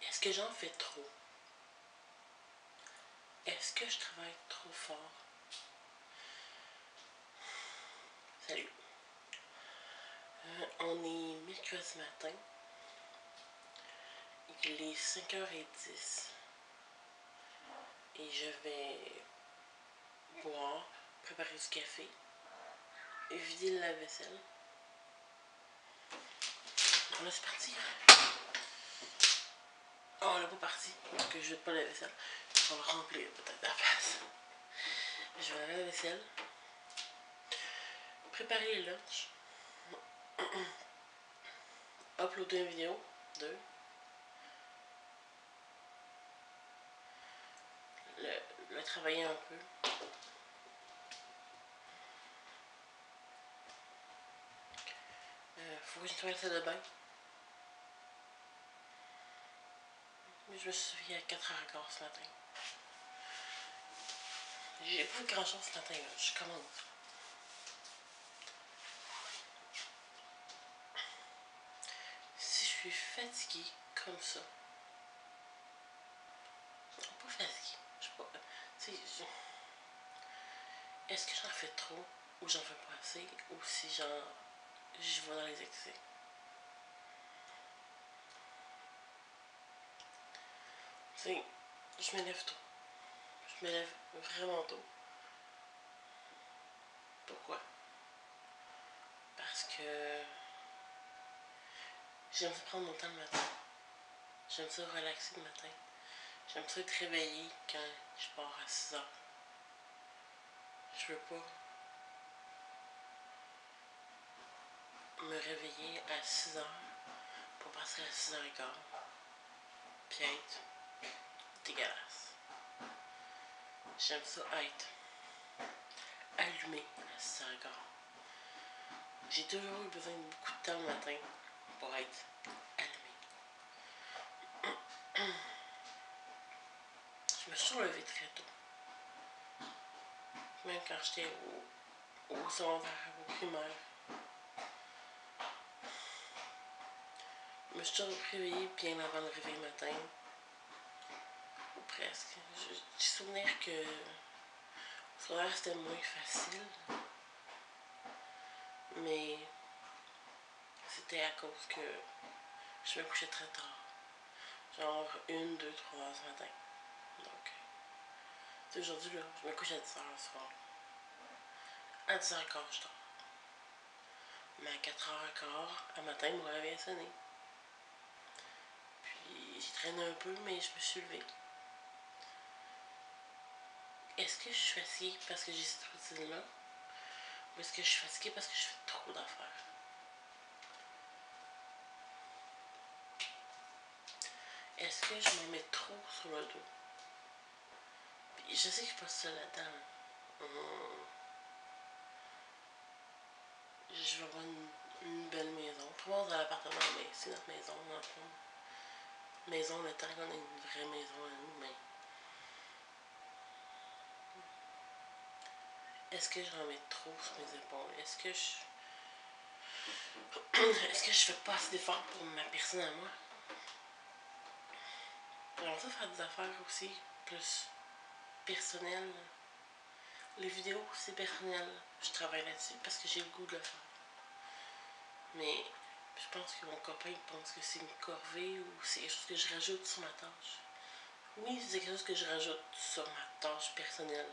Est-ce que j'en fais trop? Est-ce que je travaille trop fort? Salut. On est mercredi matin. Il est 5h10. Et je vais boire, préparer du café, vider le lave-vaisselle. On laisse partir. Oh, on l'a pas parti. Donc je vide pas la vaisselle. On va remplir peut-être la place. Je vais laver la vaisselle. Préparer le lunch. Uploader une vidéo. 2. Le travailler un peu. Faut que je nettoie la salle de bain. Mais je me suis réveillée à 4h15 ce matin. J'ai pas grand chose ce matin, là. Je commence. Si je suis fatiguée comme ça. Non, pas fatiguée. Je sais pas. Tu sais, est-ce que j'en fais trop ou j'en fais pas assez ou si j'y vais dans les excès? Tu sais, je me lève tôt. Je me lève vraiment tôt. Pourquoi? Parce que j'aime ça prendre mon temps le matin. J'aime ça relaxer le matin. J'aime ça être réveillée quand je pars à 6h. Je veux pas me réveiller à 6h pour passer à 6h15 puis être dégueulasse. J'aime ça être allumée à 6h15. J'ai toujours eu besoin de beaucoup de temps le matin pour être allumée. Je me suis toujours levée très tôt. Même quand j'étais au secondaire, au primaire. Je me suis toujours réveillée bien avant le réveil matin. Ou presque. J'ai souvenir que au secondaire c'était moins facile. Mais c'était à cause que je me couchais très tard. Genre 1, 2, 3h ce matin. Donc, aujourd'hui, là, je me couche à 10h le soir. À 10h15, je dors. Mais à 4h15, à matin, mon réveil a sonné. Puis, j'ai traîné un peu, mais je me suis levée. Est-ce que je suis fatiguée parce que j'ai cette routine-là? Ou est-ce que je suis fatiguée parce que je fais trop d'affaires? Est-ce que je m'en mets trop sur le dos? Puis, je sais que je suis pas seule là-dedans. Je vais avoir une belle maison. Pas voir dans l'appartement, mais c'est notre maison, dans le fond. Maison, le temps qu'on ait une vraie maison à nous, mais est-ce que j'en mets trop sur mes épaules? Est-ce que je fais pas assez d'efforts pour ma personne à moi? J'aimerais ça faire des affaires aussi plus personnelles. Les vidéos, c'est personnel. Je travaille là-dessus parce que j'ai le goût de le faire. Mais je pense que mon copain il pense que c'est une corvée ou c'est quelque chose que je rajoute sur ma tâche. Oui, c'est quelque chose que je rajoute sur ma tâche personnelle.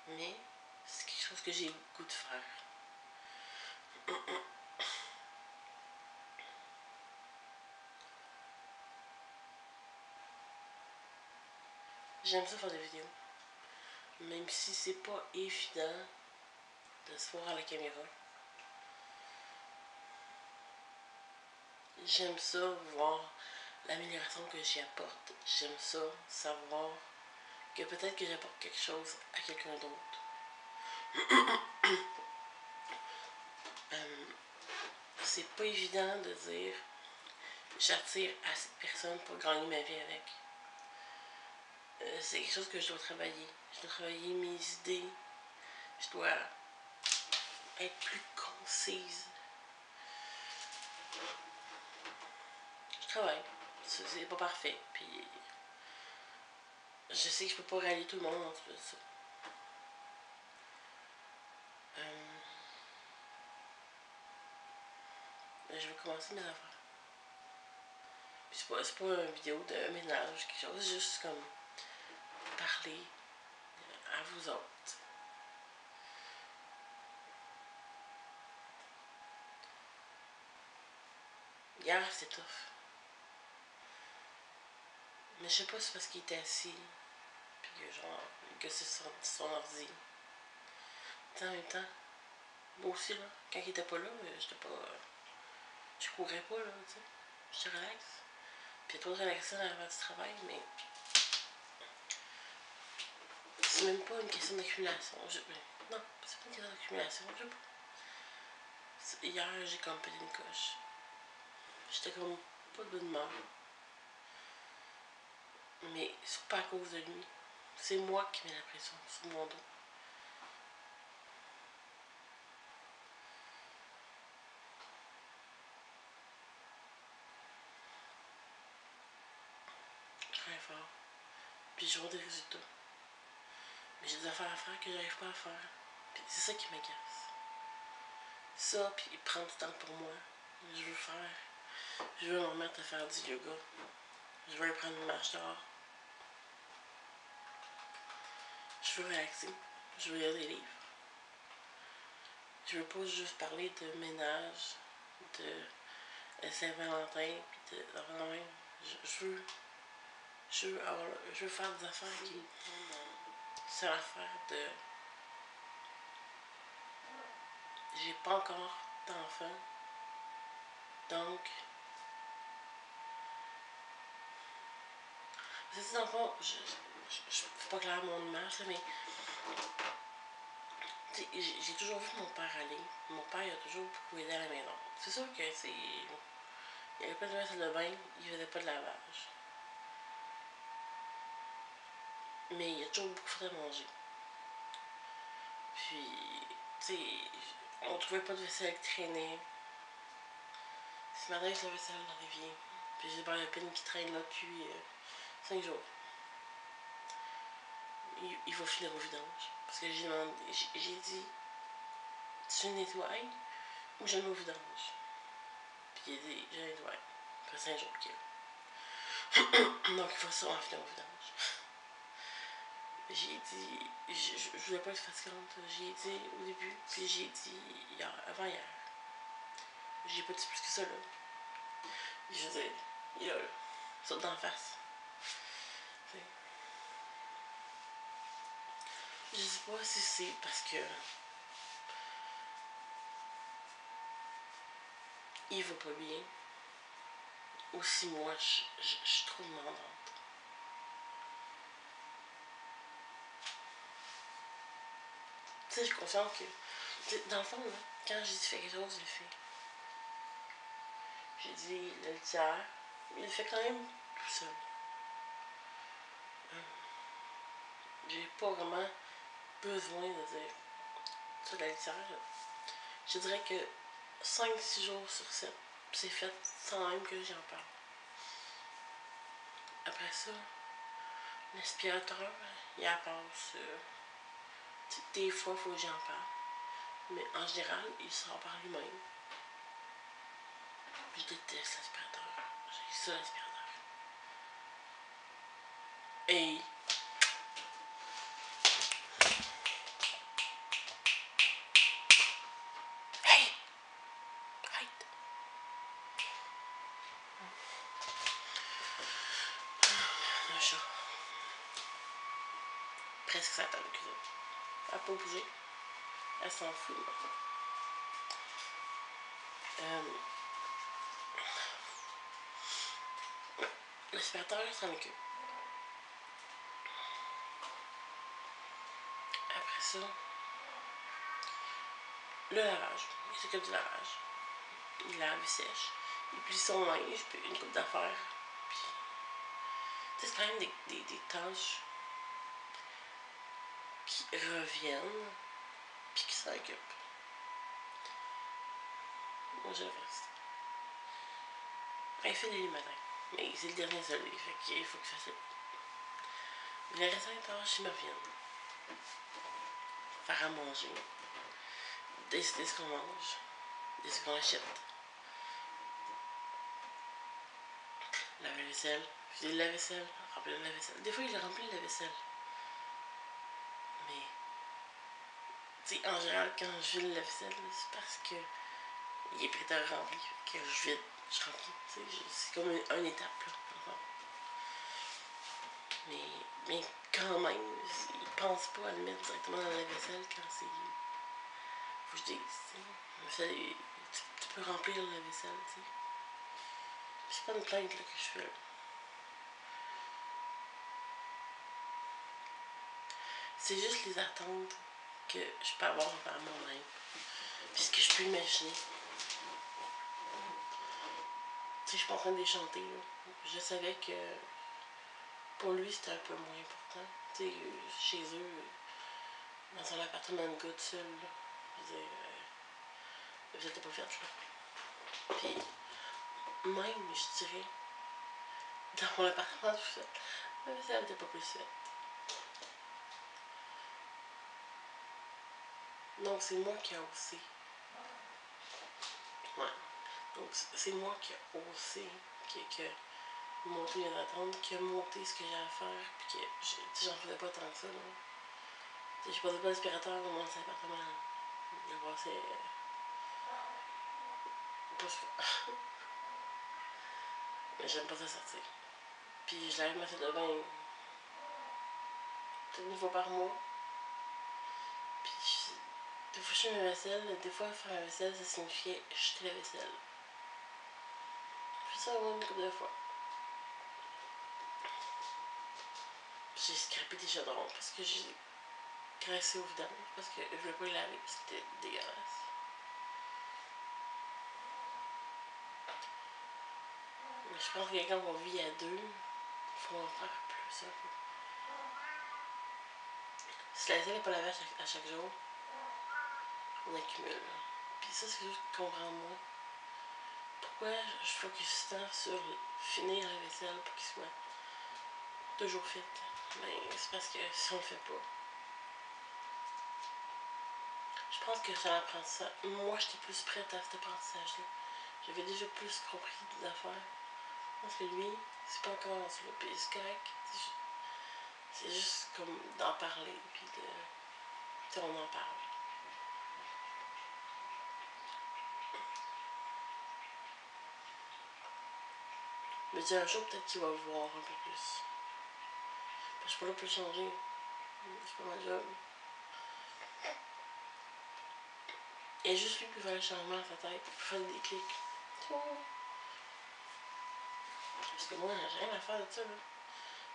Mais c'est quelque chose que j'ai le goût de faire. J'aime ça faire des vidéos. Même si c'est pas évident de se voir à la caméra. J'aime ça voir l'amélioration que j'y apporte. J'aime ça savoir que peut-être que j'apporte quelque chose à quelqu'un d'autre. C'est pas évident de dire j'attire à cette personne pour gagner ma vie avec. C'est quelque chose que je dois travailler. Je dois travailler mes idées. Je dois être plus concise. Je travaille. C'est pas parfait. Puis je sais que je peux pas rallier tout le monde en tout ça. Je vais commencer mes affaires. Puis c'est pas une vidéo de ménage, quelque chose, c'est juste comme parler à vous autres. Hier, c'était tough. Mais je sais pas si c'est parce qu'il était assis, puis que genre, que c'est son ordi. En même temps, moi aussi, là, quand il était pas là, j'étais pas. Je courais pas, là, tu sais. J'étais relax. Puis il y a trop de relaxation avant du travail, mais. C'est même pas une question d'accumulation. Non, c'est pas une question d'accumulation, je sais pas. Hier, j'ai comme pété une coche. J'étais comme pas de bonne humeur. Mais c'est pas à cause de lui. C'est moi qui mets la pression sur mon dos. Je travaille fort. Puis je vois des résultats. Mais j'ai des affaires à faire que j'arrive pas à faire. Puis c'est ça qui m'agace. Ça, puis prendre du temps pour moi. Je veux faire. Je veux me remettre à faire du yoga. Je veux aller prendre une marche dehors. Je veux relaxer. Je veux lire des livres. Je veux pas juste parler de ménage, de Saint-Valentin, puis de même. Je veux faire des affaires qui. C'est l'affaire de. J'ai pas encore d'enfant. Donc. C'est dans le fond, je fais pas clair mon image, là, mais. J'ai toujours vu mon père aller. Mon père, il a toujours beaucoup aidé à la maison. C'est sûr que c'est. Il avait pas de salle de bain, il faisait pas de lavage. Mais il a toujours beaucoup fait à manger. Puis, tu sais, on trouvait pas de vaisselle qui traînait. Ce matin, je la vaisselle dans l'évier. Puis j'ai pas la peine qui traîne là depuis 5 jours. Il va finir au vidange. Parce que j'ai dit, tu nettoies ou je le mets au vidange. Puis il a dit, je nettoie. Ça fait 5 jours qu'il est là. Donc il faut sûrement finir au vidange. J'ai dit, je voulais pas être fatigante. J'ai dit au début, puis j'ai dit avant hier. J'ai pas dit plus que ça là. Je veux dire, il est là. Saute d'en face. T'sais. Je sais pas si c'est parce que il va pas bien. Ou si moi je suis trop demandante. Tu sais, je suis consciente que. Dans le fond, là, quand j'ai dit fais quelque chose, je le fais. J'ai dit le litière, il le fait quand même tout seul. J'ai pas vraiment besoin de dire ça de la litière. Là. Je dirais que 5-6 jours sur 7, c'est fait sans même que j'en parle. Après ça, l'aspirateur, il passe. Des fois, il faut que j'en parle. Mais en général, il sort par lui-même. Je déteste l'aspirateur. J'ai ça, l'aspirateur. Hey! Hey! Arrête! Un chat. Presque ça attend le cuisine. Elle n'a pas bougé. Elle s'en fout. L'aspirateur, ça m'occupe. Après ça, le lavage. Il s'occupe du lavage. Il lave, il sèche. Il plie son linge, puis une coupe d'affaires. Puis, c'est quand même des tâches qui reviennent, puis qui s'en occupent. Moi, je le reste. Elle fait des lits matin. Mais c'est le dernier soleil, fait qu'il faut que ça se... Le restant des tâches, ils me reviennent. Faire à manger. Décider ce qu'on mange. Décider ce qu'on achète. Laver la vaisselle. Vider la vaisselle. Remplir la vaisselle. Des fois, il remplit la vaisselle. Mais... Tu sais, en général, quand je vide la vaisselle, c'est parce que il est prêt à remplir. Que je vide, je remplis. C'est comme une étape, là. Encore. Mais quand même, ils pensent pas à le mettre directement dans la vaisselle quand c'est... Faut que je dise, tu sais. Tu peux remplir la vaisselle, tu sais. C'est pas une plainte là, que je fais. Là. C'est juste les attentes que je peux avoir envers moi-même. Puis ce que je peux imaginer. Tu sais, je suis pas en train de les chanter. Là. Je savais que pour lui, c'était un peu moins important. Tu sais, chez eux, dans son appartement de gars tout seul, là. Je veux dire, vous êtes pas fait, là. Puis, même, je dirais, dans mon appartement tout seul, la vaisselle n'était pas plus faite. Donc, c'est moi qui ai osé. Ouais. Donc, c'est moi qui ai osé, qui a monté les attentes, qui a monté ce que j'ai à faire, puis que j'en faisais pas tant que ça, là. Je passais pas l'aspirateur dans mon appartement. Je passais... pas souvent. Mais j'aime pas ça sortir. Puis je lave ma salle de bain peut-être une fois par mois. Puis des fois je fais ma vaisselle, des fois faire la vaisselle ça signifiait jeter la vaisselle. Puis ça une couple de fois. J'ai scrapé des chaudrons parce que j'ai graissé au vidange parce que je voulais pas les laver parce que c'était dégueulasse. Mais je pense que quand on vit à deux, il faut en faire plus un peu. Si la vaisselle n'est pas lavée à chaque jour, on accumule. Puis ça, c'est juste que je comprends moins. Pourquoi je focus tant sur finir la vaisselle pour qu'il soit toujours fit? Mais c'est parce que si on le fait pas, je pense que ça apprend ça. Moi, j'étais plus prête à cet apprentissage-là. J'avais déjà plus compris des affaires. Parce que lui, c'est pas encore sur le pays correct. C'est juste comme d'en parler, puis de... Tu sais, on en parle. Mais dis un jour, peut-être qu'il va voir un peu plus. Parce que je suis pas là pour le changer. C'est pas ma job. Il y a juste lui qui fait le changement à sa tête, pour faire des clics. Parce que moi, j'ai rien à faire de ça, là.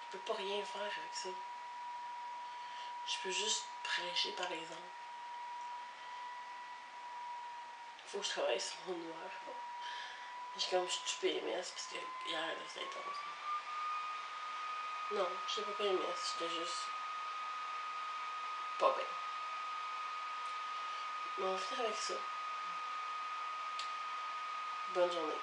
Je peux pas rien faire avec ça. Je peux juste prêcher par exemple. Faut que je travaille sur mon humeur. Je suis PMS parce que hier, c'était intense. Non, j'étais pas PMS, j'étais juste pas bien. Mais on va finir avec ça. Bonne journée.